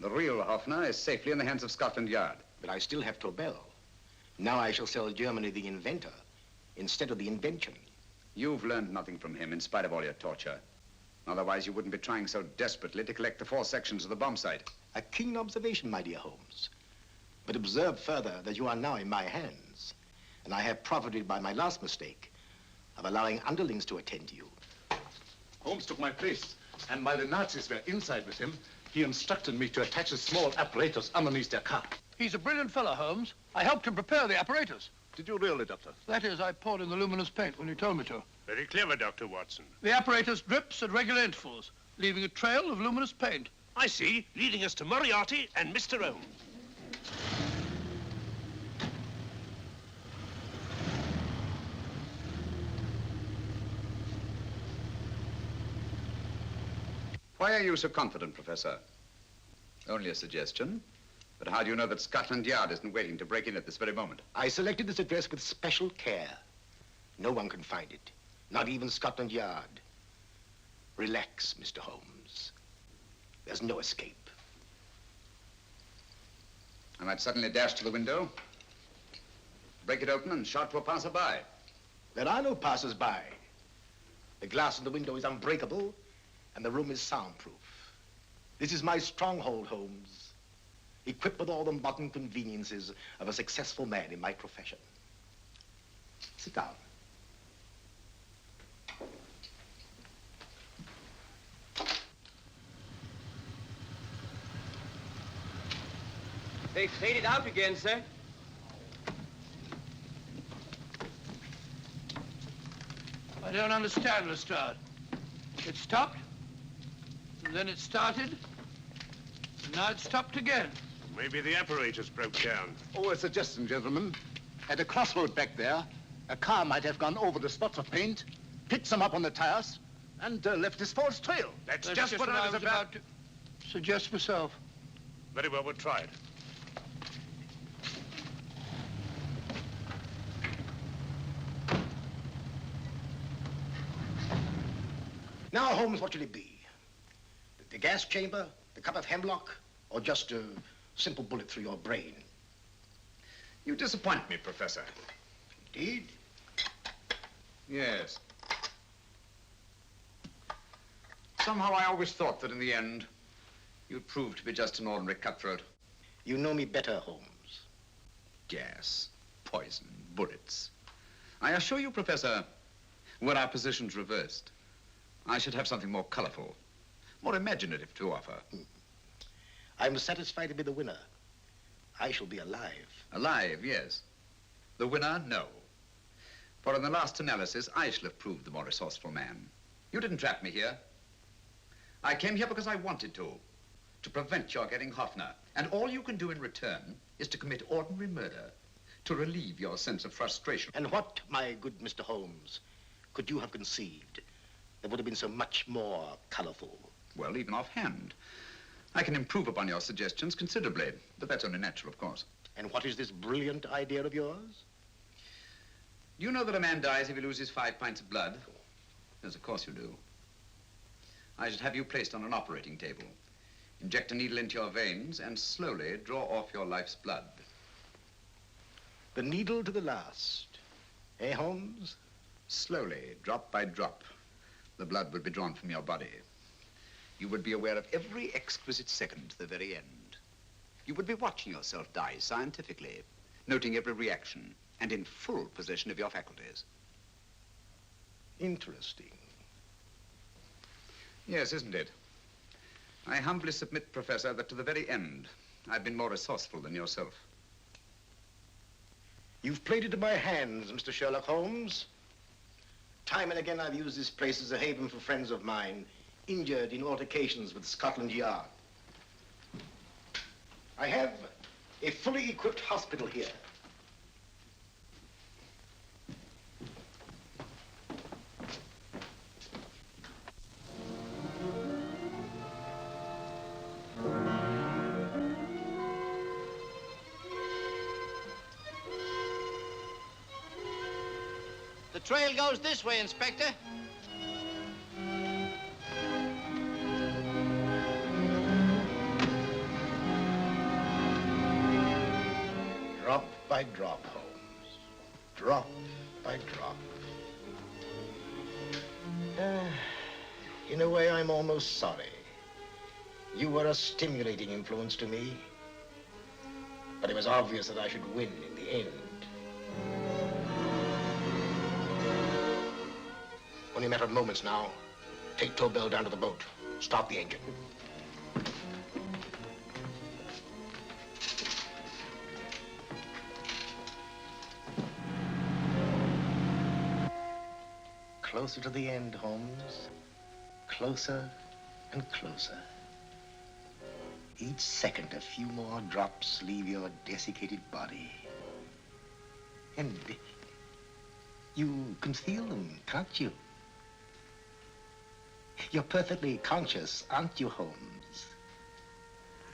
The real Hoffner is safely in the hands of Scotland Yard. But I still have Tobel. Now I shall sell Germany the inventor instead of the invention. You've learned nothing from him in spite of all your torture. Otherwise, you wouldn't be trying so desperately to collect the four sections of the bomb site. A keen observation, my dear Holmes. But observe further that you are now in my hands, and I have profited by my last mistake of allowing underlings to attend to you. Holmes took my place, and while the Nazis were inside with him, he instructed me to attach a small apparatus underneath their car. He's a brilliant fellow, Holmes. I helped him prepare the apparatus. Did you really, Doctor? That is, I poured in the luminous paint when you told me to. Very clever, Dr. Watson. The apparatus drips at regular intervals, leaving a trail of luminous paint. I see, leading us to Moriarty and Mr. Holmes. Why are you so confident, Professor? Only a suggestion. But how do you know that Scotland Yard isn't waiting to break in at this very moment? I selected this address with special care. No one can find it, not even Scotland Yard. Relax, Mr. Holmes. There's no escape. I might suddenly dash to the window, break it open, and shout to a passerby. There are no passers-by. The glass in the window is unbreakable, and the room is soundproof. This is my stronghold, Holmes, equipped with all the modern conveniences of a successful man in my profession. Sit down. They faded out again, sir. I don't understand, Lestrade. It stopped, and then it started, and now it stopped again. Maybe the apparatus broke down. Oh, a suggestion, gentlemen. At a crossroad back there, a car might have gone over the spots of paint, picked some up on the tires, and left this false trail. That's just what I was about to suggest myself. Very well, we'll try it. Now, Holmes, what should it be? The gas chamber, the cup of hemlock, or just a simple bullet through your brain? You disappoint me, Professor. Indeed? Yes. Somehow I always thought that in the end, you'd prove to be just an ordinary cutthroat. You know me better, Holmes. Gas, poison, bullets. I assure you, Professor, were our positions reversed, I should have something more colorful, more imaginative to offer. I'm satisfied to be the winner. I shall be alive. Alive, yes. The winner, no. For in the last analysis, I shall have proved the more resourceful man. You didn't trap me here. I came here because I wanted to prevent your getting Hoffner. And all you can do in return is to commit ordinary murder, to relieve your sense of frustration. And what, my good Mr. Holmes, could you have conceived that would have been so much more colorful? Well, even offhand, I can improve upon your suggestions considerably, but that's only natural, of course. And what is this brilliant idea of yours? You know that a man dies if he loses 5 pints of blood? Yes, of course you do. I should have you placed on an operating table. Inject a needle into your veins and slowly draw off your life's blood. The needle to the last. Eh, Holmes? Slowly, drop by drop, the blood would be drawn from your body. You would be aware of every exquisite second to the very end. You would be watching yourself die scientifically, noting every reaction, and in full possession of your faculties. Interesting. Yes, isn't it? I humbly submit, Professor, that to the very end, I've been more resourceful than yourself. You've played into my hands, Mr. Sherlock Holmes. Time and again, I've used this place as a haven for friends of mine, injured in altercations with Scotland Yard. I have a fully equipped hospital here. The trail goes this way, Inspector. Drop by drop, Holmes. Drop by drop. In a way, I'm almost sorry. You were a stimulating influence to me. But it was obvious that I should win in the end. Only a matter of moments now. Take Tobel down to the boat. Start the engine. Closer to the end, Holmes. Closer and closer. Each second, a few more drops leave your desiccated body. And you can feel them, can't you? You're perfectly conscious, aren't you, Holmes?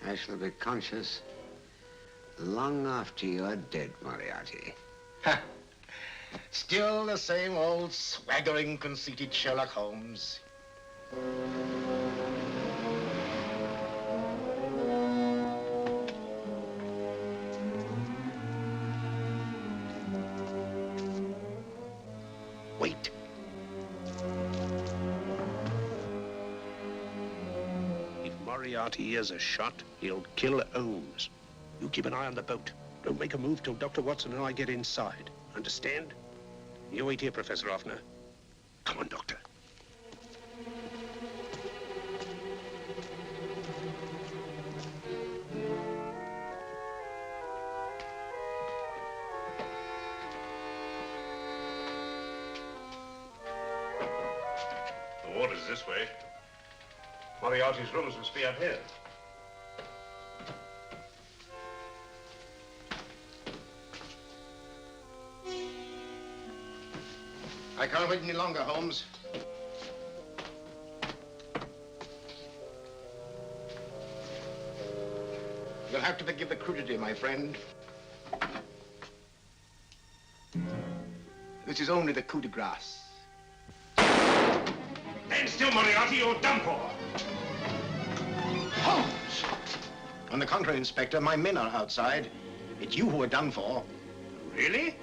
I shall be conscious long after you're dead, Moriarty. Ha! Still the same old swaggering, conceited Sherlock Holmes. Wait. If Moriarty hears a shot, he'll kill Holmes. You keep an eye on the boat. Don't make a move till Dr. Watson and I get inside. Understand? You wait here, Professor Hoffner. Come on, Doctor. The water's this way. Moriarty's rooms must be out here. I can't wait any longer, Holmes. You'll have to forgive the crudity, my friend. This is only the coup de grace. Stand still, Moriarty, you're done for. Holmes! On the contrary, Inspector, my men are outside. It's you who are done for. Really?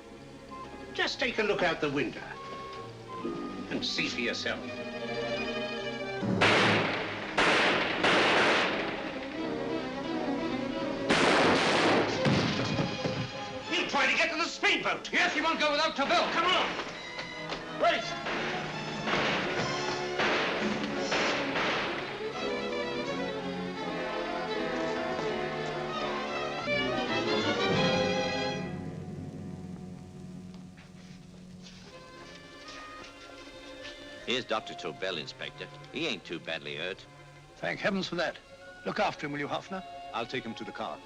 Just take a look out the window and see for yourself. He'll try to get to the speedboat. Yes, he won't go without Tobel. Come on. Wait. Here's Dr. Tobel, Inspector. He ain't too badly hurt. Thank heavens for that. Look after him, will you, Hoffner? I'll take him to the car.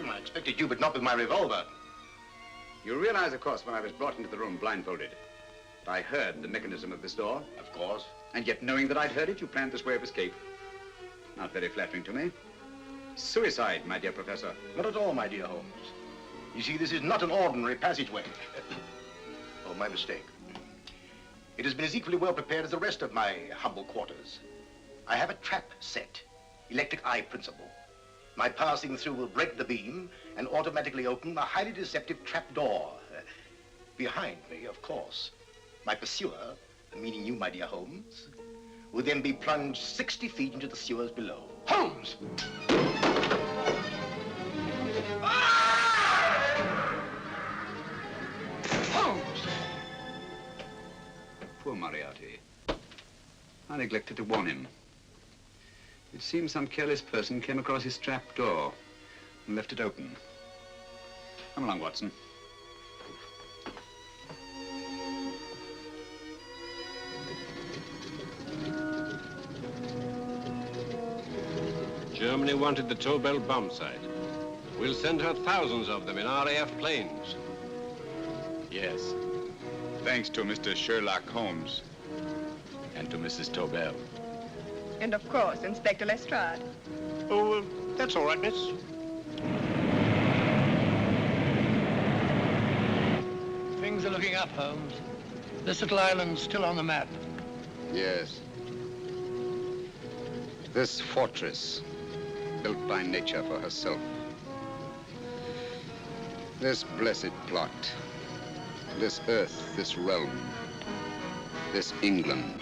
I expected you, but not with my revolver. You realize, of course, when I was brought into the room blindfolded, that I heard the mechanism of this door? Of course. And yet, knowing that I'd heard it, you planned this way of escape. Not very flattering to me. Suicide, my dear Professor. Not at all, my dear Holmes. You see, this is not an ordinary passageway. Oh, my mistake. It has been as equally well prepared as the rest of my humble quarters. I have a trap set, electric eye principle. My passing through will break the beam and automatically open a highly deceptive trap door. Behind me, of course, my pursuer, meaning you, my dear Holmes, will then be plunged 60 feet into the sewers below. Holmes! Holmes! Poor Moriarty. I neglected to warn him. It seems some careless person came across his trap door and left it open. Come along, Watson. Germany wanted the Tobel bomb site. We'll send her thousands of them in RAF planes. Yes. Thanks to Mr. Sherlock Holmes and to Mrs. Tobel. And of course, Inspector Lestrade. Oh, that's all right, miss. Things are looking up, Holmes. This little island's still on the map. Yes. This fortress, built by nature for herself. This blessed plot. This earth, this realm. This England.